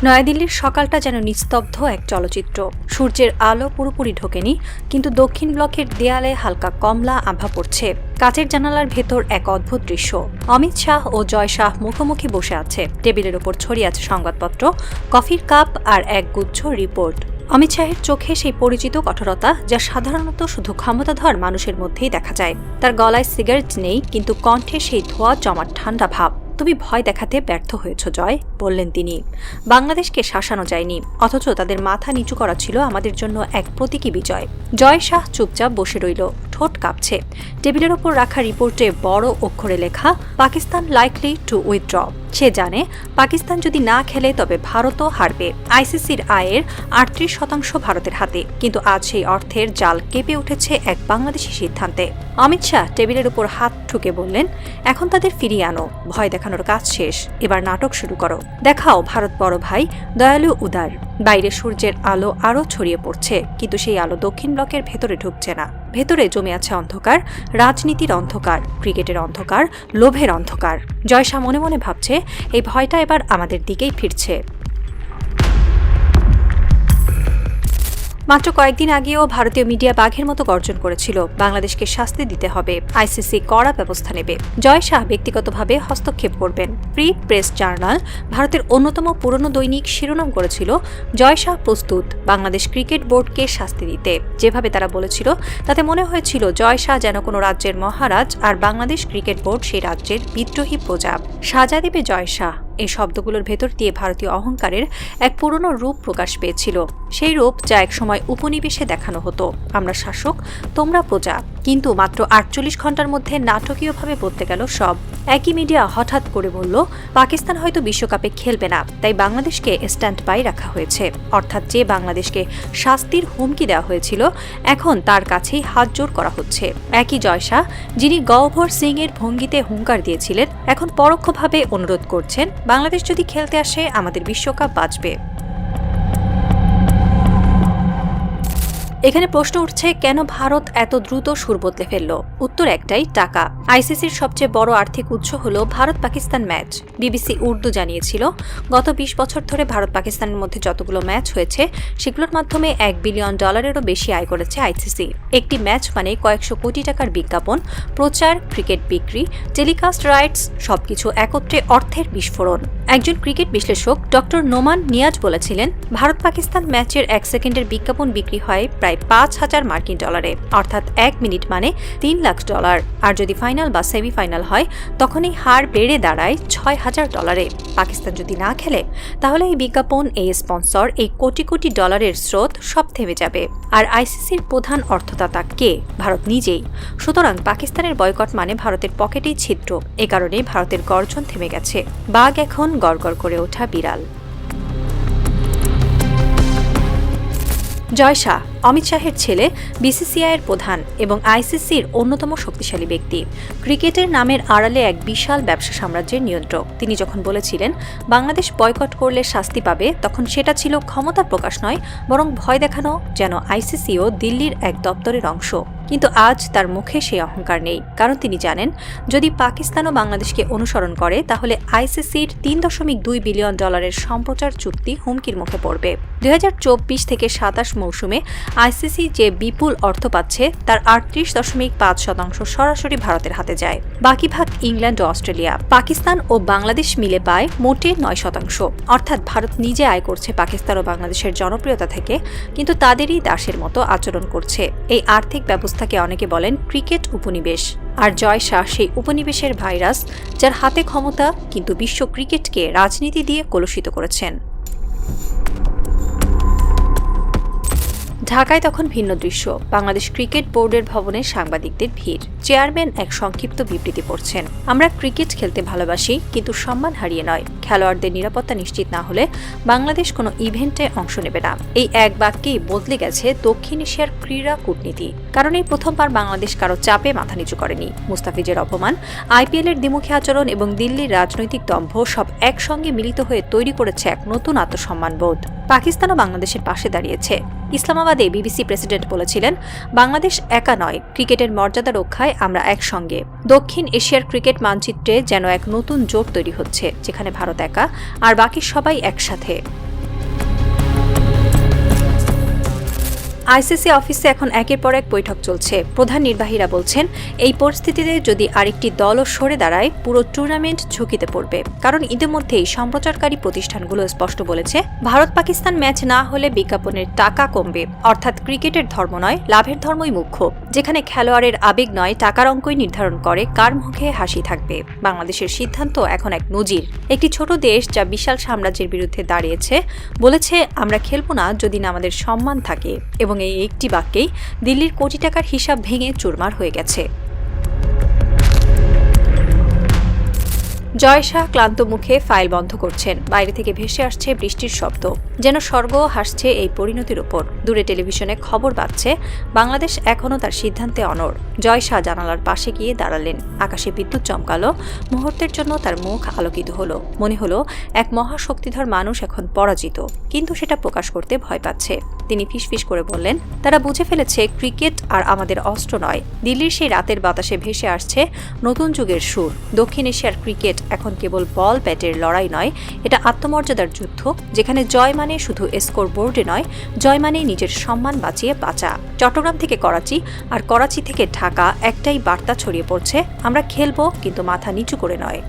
নয়াদিল্লির সকালটা যেন নিস্তব্ধ এক চলচ্চিত্র। সূর্যের আলো পুরোপুরি ঢোকেনি, কিন্তু দক্ষিণ ব্লকের দেয়ালে হালকা কমলা আভা পড়ছে। কাচের জানালার ভেতর এক অদ্ভুত দৃশ্য। অমিত শাহ ও জয় শাহ মুখোমুখি বসে আছে। টেবিলের ওপর ছড়িয়ে আছে সংবাদপত্র, কফির কাপ আর এক গুচ্ছ রিপোর্ট। অমিত শাহের চোখে সেই পরিচিত কঠোরতা, যা সাধারণত শুধু ক্ষমতাধর মানুষের মধ্যেই দেখা যায়। তার গলায় সিগারেট নেই, কিন্তু কণ্ঠে সেই ধোয়া জমাট ঠান্ডা ভাব। তুমি ভয় দেখাতে ব্যর্থ হয়েছ জয়, বললেন তিনি। বাংলাদেশকে শাসানো যায়নি, অথচ তাদের মাথা নিচু করা ছিল আমাদের জন্য এক প্রতীকী বিজয়। জয় শাহ চুপচাপ বসে রইল, ঠোঁট কাঁপছে। টেবিলের ওপর রাখা রিপোর্টে বড় অক্ষরে লেখা, পাকিস্তান লাইকলি টু উইথড্র। সে জানে পাকিস্তান যদি না খেলে তবে ভারতও হারবে। আইসিসির আয়ের ৩৮% ভারতের হাতে, কিন্তু আজ সেই অর্থের জাল কেঁপে উঠেছে এক বাংলাদেশি সিদ্ধান্তে। অমিত শাহ টেবিলের উপর হাত ঠুকে বললেন, এখন তাদের ফিরিয়ে আনো, ভয় দেখানোর কাজ শেষ, এবার নাটক শুরু করো। দেখাও ভারত বড় ভাই, দয়ালু উদার। বাইরে সূর্যের আলো আরও ছড়িয়ে পড়ছে, কিন্তু সেই আলো দক্ষিণ ব্লকের ভেতরে ঢুকছে না। ভেতরে জমে আছে অন্ধকার, রাজনীতির অন্ধকার, ক্রিকেটের অন্ধকার, লোভের অন্ধকার। জয় শাহ মনে মনে ভাবছে, এই ভয়টা এবার আমাদের দিকেই ফিরছে। মাত্র কয়েকদিন আগেও ভারতীয় মিডিয়া বাঘের মতো গর্জন করেছিল, বাংলাদেশকে শাস্তি দিতে হবে, আইসিসি কড়া ব্যবস্থা নেবে। জয় শাহ ব্যক্তিগতভাবে হস্তক্ষেপ করবেন। ফ্রি প্রেস জার্নাল, ভারতের অন্যতম পুরনো দৈনিক, শিরোনাম করেছিল, জয় শাহ প্রস্তুত বাংলাদেশ ক্রিকেট বোর্ডকে শাস্তি দিতে। যেভাবে তারা বলেছিল, তাতে মনে হয়েছিল জয় শাহ যেন কোনো রাজ্যের মহারাজ, আর বাংলাদেশ ক্রিকেট বোর্ড সেই রাজ্যের বিদ্রোহী প্রজা। সাজা দেবে জয় শাহ, এই শব্দগুলোর ভেতর দিয়ে ভারতীয় অহংকারের এক পুরনো রূপ প্রকাশ পেয়েছিল। সেই রূপ যা একসময় উপনিবেশে দেখানো হতো, আমরা শাসক, তোমরা প্রজা। কিন্তু মাত্র ৪৮ ঘন্টার মধ্যে নাটকীয়ভাবে বদলে গেল সব। একই মিডিয়া হঠাৎ করে বলল, পাকিস্তান হয়তো বিশ্বকাপে খেলবে না, তাই বাংলাদেশকে স্ট্যান্ড বাই রাখা হয়েছে। অর্থাৎ যে বাংলাদেশকে শাস্তির হুমকি দেওয়া হয়েছিল, এখন তার কাছেই হাত জোড় করা হচ্ছে। একই জয় শাহ, যিনি গওহর সিং এর ভঙ্গিতে হুঙ্কার দিয়েছিলেন, এখন পরোক্ষভাবে অনুরোধ করছেন, বাংলাদেশ যদি খেলতে আসে আমাদের বিশ্বকাপ বাঁচবে। এখানে প্রশ্ন উঠছে, কেন ভারত এত দ্রুত সুর বদলে ফেলল? উত্তর একটাই, টাকা। আইসিসির সবচেয়ে বড় আর্থিক উৎস হল ভারত পাকিস্তান ম্যাচ। বিবিসি উর্দু জানিয়েছিল, গত ২০ বছর ধরে ভারত পাকিস্তানের মধ্যে যতগুলো ম্যাচ হয়েছে, সেগুলোর মাধ্যমে $১ বিলিয়ন বেশি আয় করেছে আইসিসি। একটি ম্যাচ মানে কয়েকশো কোটি টাকার বিজ্ঞাপন, প্রচার, ক্রিকেট বিক্রি, টেলিকাস্ট রাইটস, সবকিছু একত্রে অর্থের বিস্ফোরণ। একজন ক্রিকেট বিশ্লেষক ডক্টর নোমান নিয়াজ বলেছিলেন, ভারত পাকিস্তান ম্যাচের ১ সেকেন্ডের বিজ্ঞাপন বিক্রি হয় প্রায় $৫,০০০ অর্থাৎ ১ মিনিট মানে $৩ লাখ। আর যদি ফাইনাল বা সেমিফাইনাল হয়, তখন এই হার বেড়ে দাঁড়ায় $৬,০০০। পাকিস্তান যদি না খেলে, তাহলে এই বিজ্ঞাপন, এই স্পন্সর, এই কোটি কোটি ডলারের স্রোত সব থেমে যাবে। আর আইসিসির প্রধান অর্থদাতা কে? ভারত নিজেই। সুতরাং পাকিস্তানের বয়কট মানে ভারতের পকেটেই ছিদ্র। এ কারণে ভারতের গর্জন থেমে গেছে। বাঘ এখন গড়গড় করে ওঠা বিড়াল। জয় শাহ, অমিত শাহের ছেলে, বিসিসিআইয়ের প্রধান এবং আইসিসির অন্যতম শক্তিশালী ব্যক্তি। ক্রিকেটের নামের আড়ালে এক বিশাল ব্যবসা সাম্রাজ্যের নিয়ন্ত্রক। তিনি যখন বলেছিলেন বাংলাদেশ বয়কট করলে শাস্তি পাবে, তখন সেটা ছিল ক্ষমতার প্রকাশ নয়, বরং ভয় দেখানো, যেন আইসিসিও দিল্লির এক দপ্তরের অংশ। কিন্তু আজ তার মুখে সেই অহংকার নেই, কারণ তিনি জানেন, যদি পাকিস্তানও বাংলাদেশকে অনুসরণ করে, তাহলে আইসিসির $৩.২ বিলিয়ন সম্প্রচার চুক্তি হুমকির মুখে পড়বে। ২০২৪ থেকে ২৭ মৌসুমে আইসিসি যে বিপুল অর্থ পাচ্ছে, তার ৩৮.৫% সরাসরি ভারতের হাতে যায়। বাকি ভাগ ইংল্যান্ড ও অস্ট্রেলিয়া। পাকিস্তান ও বাংলাদেশ মিলে পায় মোটে ৯%। অর্থাৎ ভারত নিজে আয় করছে পাকিস্তান ও বাংলাদেশের জনপ্রিয়তা থেকে, কিন্তু তাদেরই দাসের মতো আচরণ করছে। এই আর্থিক ব্যবস্থাকে অনেকে বলেন ক্রিকেট উপনিবেশ। আর জয় শাহ সেই উপনিবেশের ভাইরাস, যার হাতে ক্ষমতা, কিন্তু বিশ্ব ক্রিকেটকে রাজনীতি দিয়ে কলুষিত করেছেন। ঢাকায় তখন ভিন্ন দৃশ্য। বাংলাদেশ ক্রিকেট বোর্ডের ভবনে সাংবাদিকদের ভিড়। চেয়ারম্যান এক সংক্ষিপ্ত বিবৃতি পড়ছেন, আমরা ক্রিকেট খেলতে ভালোবাসি, কিন্তু সম্মান হারিয়ে নয়। খেলোয়াড়দের নিরাপত্তা নিশ্চিত না হলে বাংলাদেশ কোনো ইভেন্টে অংশ নেবে না। এই এক বাক্যেই বদলে গেছে দক্ষিণ এশিয়ার ক্রীড়া কূটনীতি। কারণ এই প্রথমবার বাংলাদেশ কারো চাপে মাথা নিচু করেনি। মুস্তাফিজের অপমান, আইপিএলের দ্বিমুখী আচরণ এবং দিল্লির রাজনৈতিক দম্ভ সব একসঙ্গে মিলিত হয়ে তৈরি করেছে এক নতুন আত্মসম্মানবোধ। পাকিস্তানও বাংলাদেশের পাশে দাঁড়িয়েছে। ইসলামাবাদে বিবিসি প্রেসিডেন্ট বলেছিলেন, বাংলাদেশ একা নয়, ক্রিকেটের মর্যাদা রক্ষায় আমরা একসঙ্গে। দক্ষিণ এশিয়ার ক্রিকেট মানচিত্রে যেন এক নতুন জোট তৈরি হচ্ছে, যেখানে ভারত একা আর বাকি সবাই একসাথে। আইসিসি অফিসে এখন একের পর এক বৈঠক চলছে। প্রধান নির্বাহীরা বলছেন, এই পরিস্থিতিতে যদি আরেকটি দলও সরে দাঁড়ায় পুরো টুর্নামেন্ট ঝুঁকিতে পড়বে। কারণ ইতিমধ্যেই সম্প্রচারকারী প্রতিষ্ঠানগুলো স্পষ্ট বলেছে, ভারত পাকিস্তান ম্যাচ না হলে বিজ্ঞাপনের টাকা কমবে। অর্থাৎ ক্রিকেটের ধর্ম নয়, লাভের ধর্মই মুখ্য। যেখানে খেলোয়াড়ের আবেগ নয়, টাকার অঙ্কই নির্ধারণ করে কার মুখে হাসি থাকবে। বাংলাদেশের সিদ্ধান্ত এখন এক নজির। একটি ছোট দেশ যা বিশাল সাম্রাজ্যের বিরুদ্ধে দাঁড়িয়েছে বলেছে, আমরা খেলব না যদি না আমাদের সম্মান থাকে। এবং এই একটি বাক্যেই দিল্লির কোটি টাকার হিসাব ভেঙে চুরমার হয়ে গেছে। জয় শাহ ক্লান্ত মুখে ফাইল বন্ধ করছেন। বাইরে থেকে ভেসে আসছে বৃষ্টির শব্দ, যেন স্বর্গ হাসছে এই পরিণতির উপর। দূরে টেলিভিশনে খবর পাচ্ছে, বাংলাদেশ এখনও তার সিদ্ধান্তে অনড়। জয় শাহ জানালার পাশে গিয়ে দাঁড়ালেন। আকাশে বিদ্যুৎ চমকালো। মুহূর্তের জন্য তার মুখ আলোকিত হলো। মনে হলো এক মহাশক্তিধর মানুষ এখন পরাজিত, কিন্তু সেটা প্রকাশ করতে ভয় পাচ্ছে। তিনি ফিসফিস করে বললেন, তারা বুঝে ফেলেছে ক্রিকেট আর আমাদের অস্ত্র নয়। দিল্লির সেই রাতের বাতাসে ভেসে আসছে নতুন যুগের সুর। দক্ষিণ এশিয়ার ক্রিকেট এখন কেবল বল ব্যাটের লড়াই নয়, এটা আত্মমর্যাদার যুদ্ধ, যেখানে জয় মানে শুধু স্কোর বোর্ডে নয়, জয় মানে নিজের সম্মান বাঁচিয়ে বাঁচা। চট্টগ্রাম থেকে করাচি আর করাচি থেকে ঢাকা একটাই বার্তা ছড়িয়ে পড়ছে, আমরা খেলবো কিন্তু মাথা নিচু করে নয়।